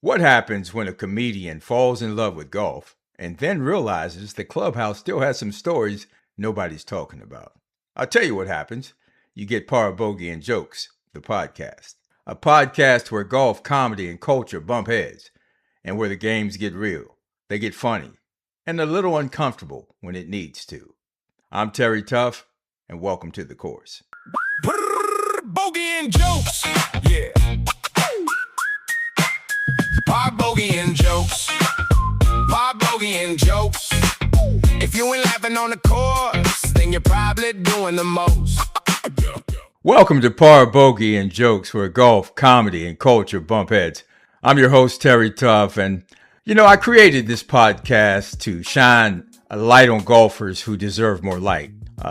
What happens when a comedian falls in love with golf and then realizes the clubhouse still has some stories nobody's talking about? I'll tell you what happens. You get Par Bogey and Jokes, the podcast. A podcast where golf, comedy, and culture bump heads, and where the games get real, they get funny, and a little uncomfortable when it needs to. I'm Terry Tuff, and welcome to the course. Par Bogey and Jokes, yeah. Par Bogey and Jokes, Par Bogey and Jokes. If you ain't laughing on the course, then you're probably doing the most. Welcome to Par Bogey and Jokes, where golf, comedy, and culture bump heads. I'm your host, Terry Tuff, and I created this podcast to shine a light on golfers who deserve more light,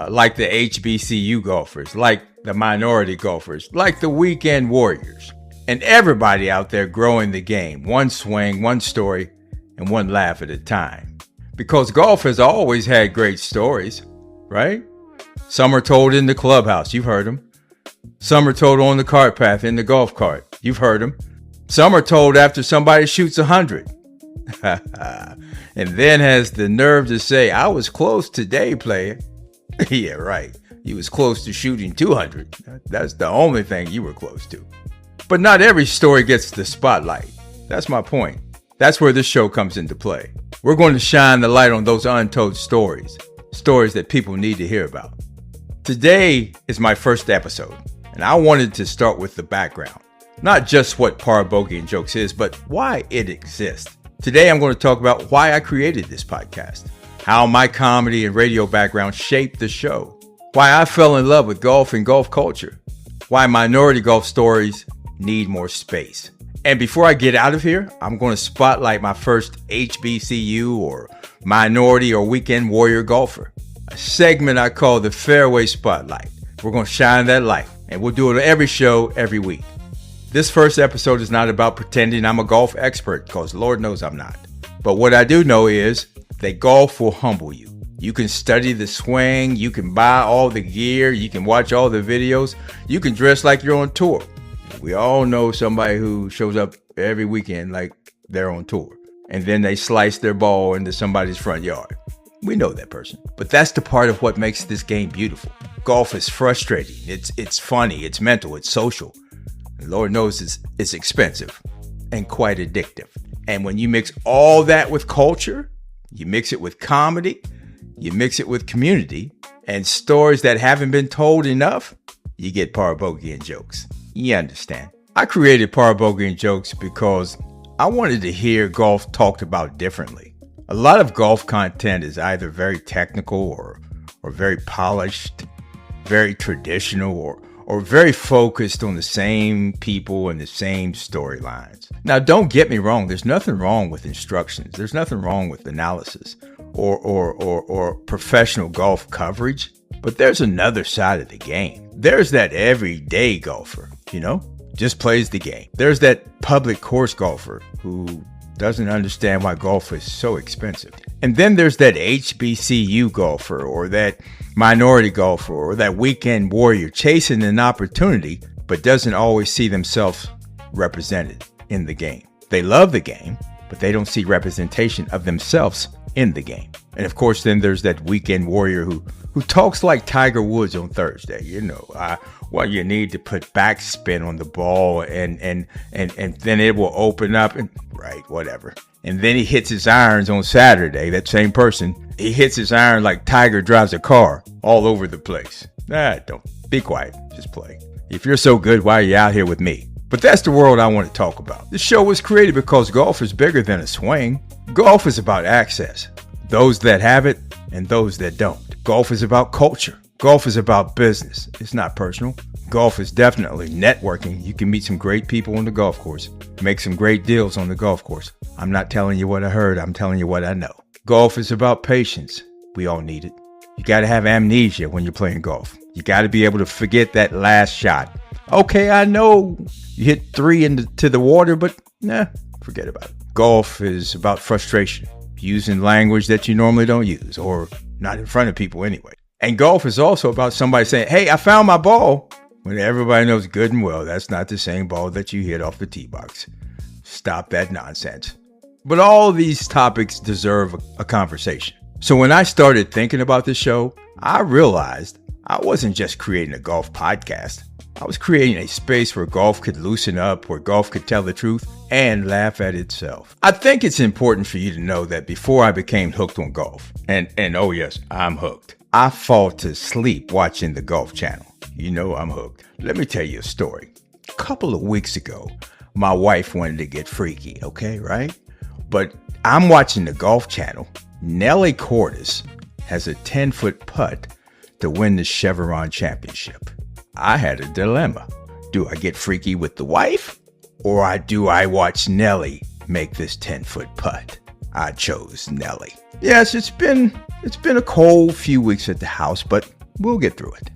like the HBCU golfers, like the minority golfers, like the weekend warriors, and everybody out there growing the game, one swing, one story, and one laugh at a time. Because golf has always had great stories, right? Some are told in the clubhouse, you've heard them. Some are told on the cart path in the golf cart, you've heard them. Some are told after somebody shoots 100. And then has the nerve to say, I was close today, player. Yeah, right. You was close to shooting 200. That's the only thing you were close to. But not every story gets the spotlight. That's my point. That's where this show comes into play. We're going to shine the light on those untold stories that people need to hear about. Today is my first episode, and I wanted to start with the background. Not just what Par Bogey and Jokes is, but why it exists. Today I'm going to talk about why I created this podcast, how my comedy and radio background shaped the show, why I fell in love with golf and golf culture, why minority golf stories need more space. And before I get out of here, I'm going to spotlight my first HBCU or minority or weekend warrior golfer, a segment I call the Fairway Spotlight. We're going to shine that light, and we'll do it on every show, every week. This first episode is not about pretending I'm a golf expert, because Lord knows I'm not. But what I do know is that golf will humble you. You can study the swing, you can buy all the gear, you can watch all the videos, you can dress like you're on tour. We all know somebody who shows up every weekend like they're on tour, and then they slice their ball into somebody's front yard. We know that person. But that's the part of what makes this game beautiful. Golf is frustrating, it's funny, it's mental, it's social. And Lord knows it's expensive and quite addictive. And when you mix all that with culture, you mix it with comedy, you mix it with community, and stories that haven't been told enough, you get Par Bogey and Jokes. You understand? I created Par Bogey and Jokes because I wanted to hear golf talked about differently. A lot of golf content is either very technical or very polished, very traditional, or very focused on the same people and the same storylines. Now, don't get me wrong. There's nothing wrong with instructions. There's nothing wrong with analysis or professional golf coverage. But there's another side of the game. There's that everyday golfer, just plays the game. There's that public course golfer who doesn't understand why golf is so expensive. And then there's that HBCU golfer or that minority golfer or that weekend warrior chasing an opportunity, but doesn't always see themselves represented in the game. They love the game, but they don't see representation of themselves in the game. And of course, then there's that weekend warrior who talks like Tiger Woods on Thursday. You need to put backspin on the ball and then it will open up and right, whatever. And then he hits his irons on Saturday. That same person, he hits his iron like Tiger drives a car all over the place. Don't be quiet. Just play. If you're so good, why are you out here with me? But that's the world I want to talk about. This show was created because golf is bigger than a swing. Golf is about access. Those that have it and those that don't. Golf is about culture. Golf is about business. It's not personal. Golf is definitely networking. You can meet some great people on the golf course. Make some great deals on the golf course. I'm not telling you what I heard. I'm telling you what I know. Golf is about patience. We all need it. You got to have amnesia when you're playing golf. You got to be able to forget that last shot. Okay, I know you hit 3 into the water, but forget about it. Golf is about frustration. Using language that you normally don't use, or not in front of people anyway. And golf is also about somebody saying, hey, I found my ball, when everybody knows good and well that's not the same ball that you hit off the tee box. Stop that nonsense. But all these topics deserve a conversation. So when I started thinking about this show, I realized I wasn't just creating a golf podcast. I was creating a space where golf could loosen up, where golf could tell the truth and laugh at itself. I think it's important for you to know that before I became hooked on golf, and oh yes, I'm hooked. I fall to sleep watching the Golf Channel. You know I'm hooked. Let me tell you a story. A couple of weeks ago, my wife wanted to get freaky, okay, right? But I'm watching the Golf Channel. Nelly Cordes has a 10-foot putt to win the Chevron Championship. I had a dilemma. Do I get freaky with the wife, or do I watch Nelly make this 10-foot putt? I chose Nelly. Yes, it's been a cold few weeks at the house, but we'll get through it.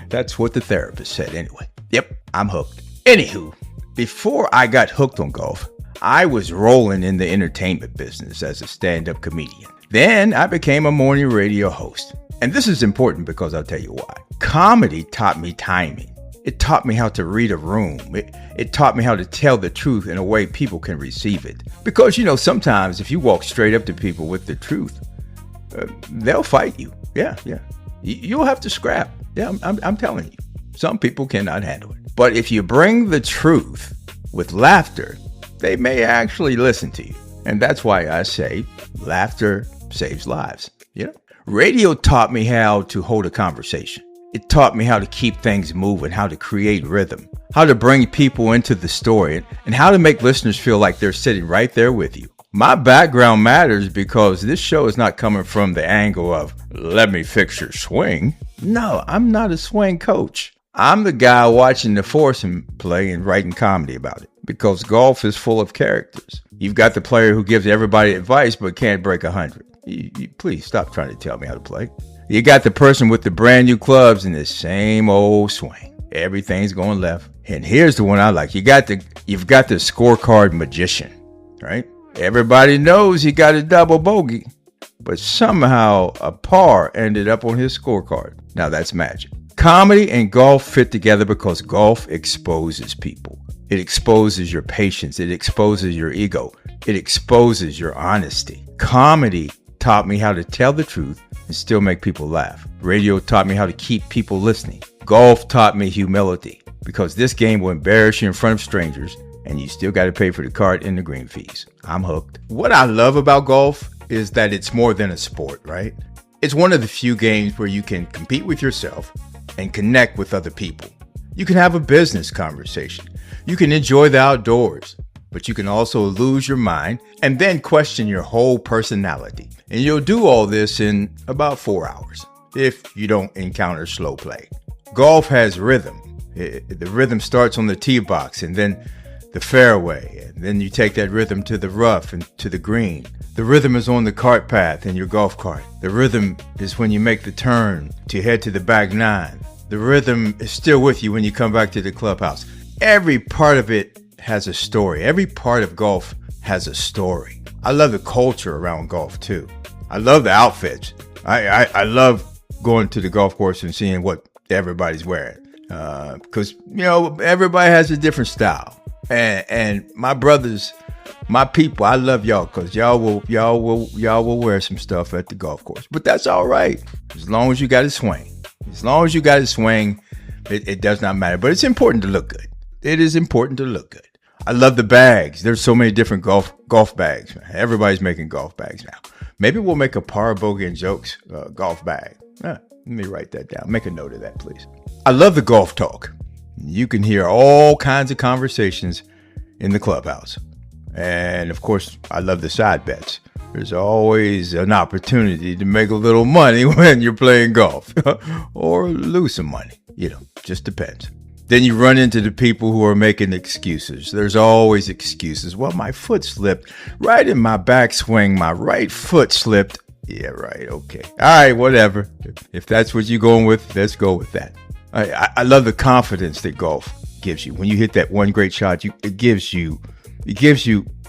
That's what the therapist said anyway. Yep, I'm hooked. Anywho, before I got hooked on golf, I was rolling in the entertainment business as a stand-up comedian. Then I became a morning radio host. And this is important because I'll tell you why. Comedy taught me timing. It taught me how to read a room. It taught me how to tell the truth in a way people can receive it. Because, sometimes if you walk straight up to people with the truth, they'll fight you. Yeah. You'll have to scrap. Yeah, I'm telling you. Some people cannot handle it. But if you bring the truth with laughter, they may actually listen to you. And that's why I say laughter saves lives. Radio taught me how to hold a conversation. It taught me how to keep things moving, how to create rhythm, how to bring people into the story, and how to make listeners feel like they're sitting right there with you. My background matters because this show is not coming from the angle of, let me fix your swing. No, I'm not a swing coach. I'm the guy watching the foursome play and writing comedy about it, because golf is full of characters. You've got the player who gives everybody advice but can't break 100. Please stop trying to tell me how to play. You got the person with the brand new clubs and the same old swing. Everything's going left. And here's the one I like. You've got the scorecard magician, right? Everybody knows he got a double bogey, but somehow a par ended up on his scorecard. Now that's magic. Comedy and golf fit together because golf exposes people. It exposes your patience. It exposes your ego. It exposes your honesty. Comedy taught me how to tell the truth and still make people laugh. Radio taught me how to keep people listening. Golf taught me humility, because this game will embarrass you in front of strangers and you still got to pay for the cart and the green fees. I'm hooked. What I love about golf is that it's more than a sport, right? It's one of the few games where you can compete with yourself and connect with other people. You can have a business conversation. You can enjoy the outdoors, but you can also lose your mind and then question your whole personality. And you'll do all this in about 4 hours if you don't encounter slow play. Golf has rhythm. The rhythm starts on the tee box and then the fairway, and then you take that rhythm to the rough and to the green. The rhythm is on the cart path in your golf cart. The rhythm is when you make the turn to head to the back nine. The rhythm is still with you when you come back to the clubhouse. Every part of it has a story. Every part of golf has a story. I love the culture around golf too. I love the outfits. I love going to the golf course and seeing what everybody's wearing. Because, everybody has a different style. And my brothers, my people, I love y'all because y'all will wear some stuff at the golf course. But that's all right. As long as you got a swing. As long as you got a swing, it does not matter. But it's important to look good. It is important to look good. I love the bags. There's so many different golf bags. Everybody's making golf bags now. Maybe we'll make a Par Bogey and Jokes golf bag. Let me write that down. Make a note of that, please. I love the golf talk. You can hear all kinds of conversations in the clubhouse. And of course, I love the side bets. There's always an opportunity to make a little money when you're playing golf or lose some money. Just depends. Then you run into the people who are making excuses. There's always excuses. Well, my foot slipped right in my backswing. My right foot slipped. Yeah, right. Okay. All right, whatever. If that's what you're going with, let's go with that. I love the confidence that golf gives you. When you hit that one great shot, it gives you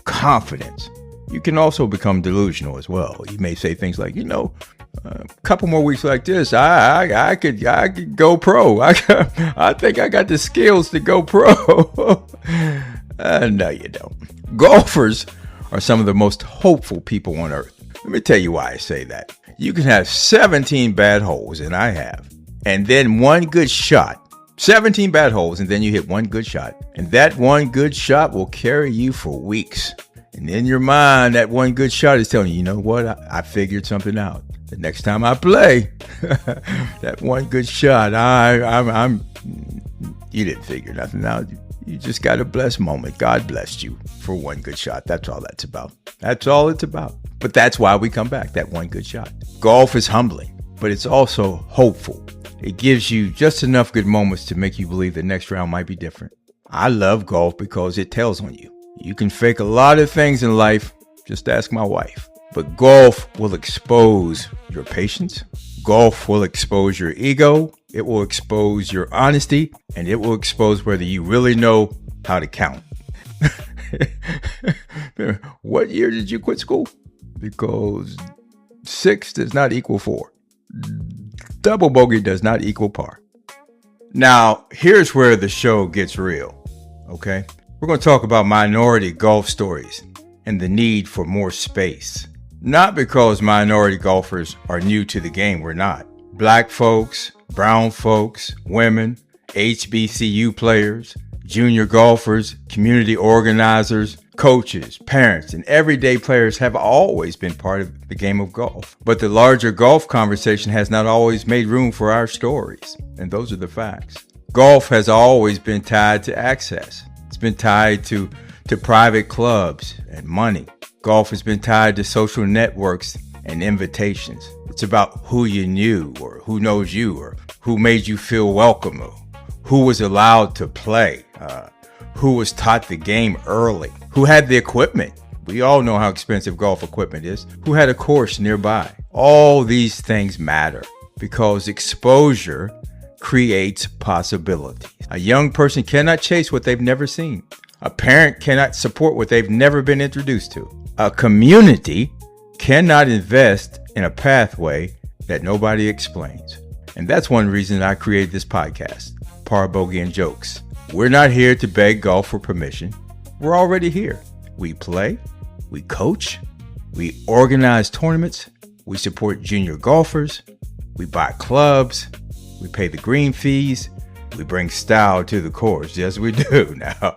confidence. You can also become delusional as well. You may say things like, a couple more weeks like this, I could go pro. I think I got the skills to go pro. No, you don't. Golfers are some of the most hopeful people on earth. Let me tell you why I say that. You can have 17 bad holes, and I have, and then one good shot. 17 bad holes, and then you hit one good shot. And that one good shot will carry you for weeks. And in your mind, that one good shot is telling you, you know what? I figured something out. The next time I play, that one good shot, you didn't figure nothing out. You just got a blessed moment. God blessed you for one good shot. That's all that's about. That's all it's about. But that's why we come back, that one good shot. Golf is humbling, but it's also hopeful. It gives you just enough good moments to make you believe the next round might be different. I love golf because it tells on you. You can fake a lot of things in life. Just ask my wife. But golf will expose your patience. Golf will expose your ego. It will expose your honesty. And it will expose whether you really know how to count. What year did you quit school? Because 6 does not equal 4. Double bogey does not equal par. Now, here's where the show gets real, okay? We're going to talk about minority golf stories and the need for more space. Not because minority golfers are new to the game, we're not. Black folks, brown folks, women, HBCU players, junior golfers, community organizers, coaches, parents, and everyday players have always been part of the game of golf. But the larger golf conversation has not always made room for our stories. And those are the facts. Golf has always been tied to access. It's been tied to private clubs and money. Golf has been tied to social networks and invitations. It's about who you knew or who knows you or who made you feel welcome or who was allowed to play, who was taught the game early, who had the equipment. We all know how expensive golf equipment is. Who had a course nearby. All these things matter because exposure creates possibilities. A young person cannot chase what they've never seen. A parent cannot support what they've never been introduced to. A community cannot invest in a pathway that nobody explains. And that's one reason I created this podcast, Par Bogey and Jokes. We're not here to beg golf for permission. We're already here. We play, we coach, we organize tournaments, we support junior golfers, we buy clubs, we pay the green fees, we bring style to the course. Yes, we do now.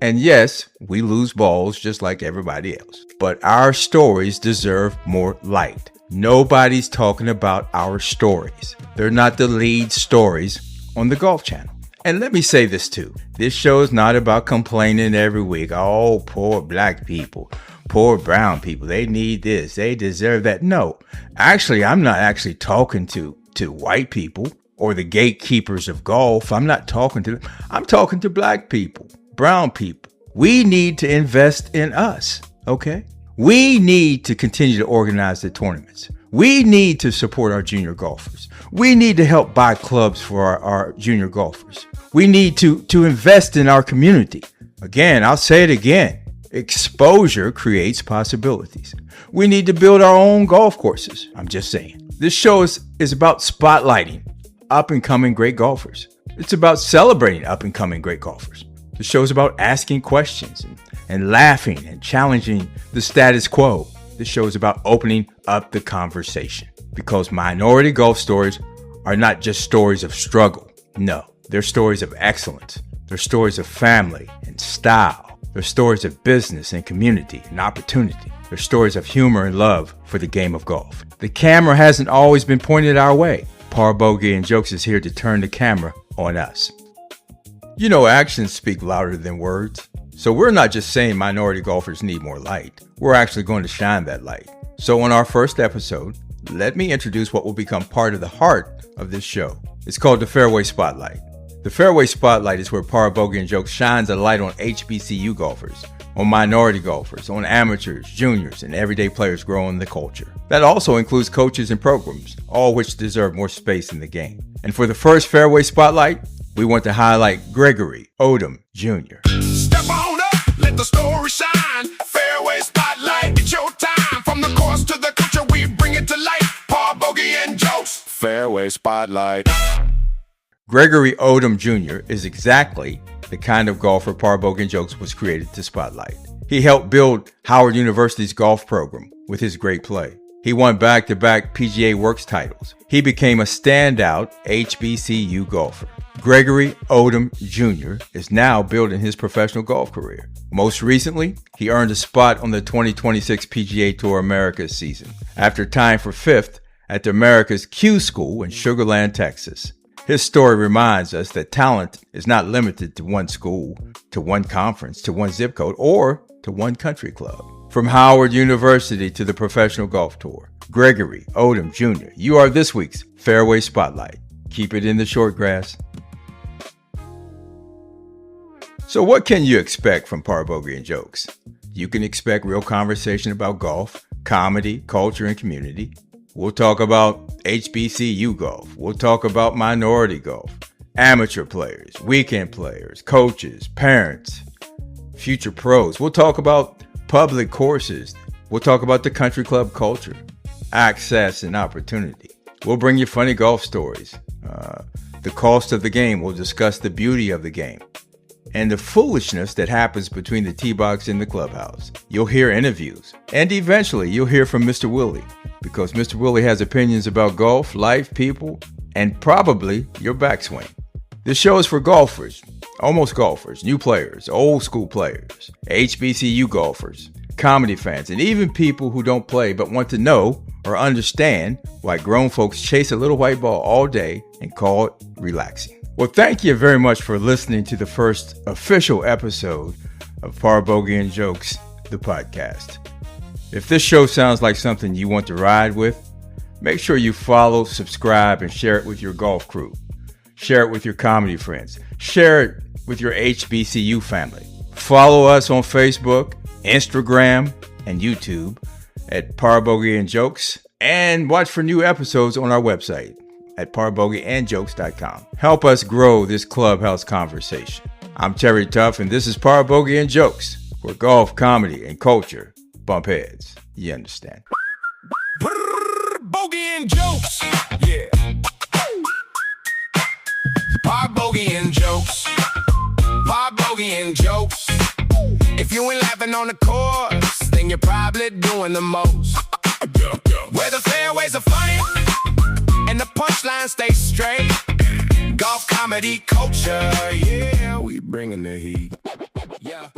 And yes, we lose balls just like everybody else. But our stories deserve more light. Nobody's talking about our stories. They're not the lead stories on the Golf Channel. And let me say this too. This show is not about complaining every week. Oh, poor black people, poor brown people. They need this. They deserve that. No, actually, I'm not actually talking to white people or the gatekeepers of golf. I'm not talking to them. I'm talking to black people, brown people. We need to invest in us, okay? We need to continue to organize the tournaments. We need to support our junior golfers. We need to help buy clubs for our junior golfers. We need to invest in our community. Again, I'll say it again. Exposure creates possibilities. We need to build our own golf courses. I'm just saying. This show is about spotlighting up-and-coming great golfers. It's about celebrating up-and-coming great golfers. The show is about asking questions and laughing and challenging the status quo. This show is about opening up the conversation because minority golf stories are not just stories of struggle. No, they're stories of excellence. They're stories of family and style. They're stories of business and community and opportunity. They're stories of humor and love for the game of golf. The camera hasn't always been pointed our way. Par Bogey and Jokes is here to turn the camera on us. You know, actions speak louder than words. So we're not just saying minority golfers need more light. We're actually going to shine that light. So on our first episode, let me introduce what will become part of the heart of this show. It's called the Fairway Spotlight. The Fairway Spotlight is where Par Bogey and Jokes shines a light on HBCU golfers, on minority golfers, on amateurs, juniors, and everyday players growing the culture. That also includes coaches and programs, all which deserve more space in the game. And for the first Fairway Spotlight, we want to highlight Gregory Odom Jr. Step on up, let the story shine. Fairway Spotlight, it's your time. From the course to the culture, we bring it to life. Par Bogey and Jokes. Fairway Spotlight. Gregory Odom Jr. is exactly the kind of golfer Par Bogey and Jokes was created to spotlight. He helped build Howard University's golf program with his great play. He won back-to-back PGA Works titles. He became a standout HBCU golfer. Gregory Odom Jr. is now building his professional golf career. Most recently, he earned a spot on the 2026 PGA Tour Americas season after tying for 5th at the America's Q School in Sugar Land, Texas. His story reminds us that talent is not limited to one school, to one conference, to one zip code, or to one country club. From Howard University to the Professional Golf Tour, Gregory Odom Jr., you are this week's Fairway Spotlight. Keep it in the short grass. So what can you expect from Par Bogey and Jokes? You can expect real conversation about golf, comedy, culture, and community. We'll talk about HBCU golf. We'll talk about minority golf, amateur players, weekend players, coaches, parents, future pros. We'll talk about public courses. We'll talk about the country club culture, access and opportunity. We'll bring you funny golf stories. The cost of the game. We'll discuss the beauty of the game and the foolishness that happens between the tee box and the clubhouse. You'll hear interviews, and eventually you'll hear from Mr. Willie, because Mr. Willie has opinions about golf, life, people, and probably your backswing. This show is for golfers, almost golfers, new players, old school players, HBCU golfers, comedy fans, and even people who don't play but want to know or understand why grown folks chase a little white ball all day and call it relaxing. Well, thank you very much for listening to the first official episode of Par Bogey and Jokes, the podcast. If this show sounds like something you want to ride with, make sure you follow, subscribe, and share it with your golf crew. Share it with your comedy friends. Share it with your HBCU family. Follow us on Facebook, Instagram, and YouTube at Par Bogey and Jokes, and watch for new episodes on our website at parbogeyandjokes.com. Help us grow this clubhouse conversation. I'm Terry Tuff, and this is Par Bogey and Jokes, where golf, comedy, and culture bump heads. You understand? Bogey and Jokes, yeah. Par Bogey and Jokes, Par Bogey and Jokes. If you ain't laughing on the course, then you're probably doing the most. Where the fairways are funny and the punchline stay straight. Golf, comedy, culture, yeah, we bringing the heat. Yeah.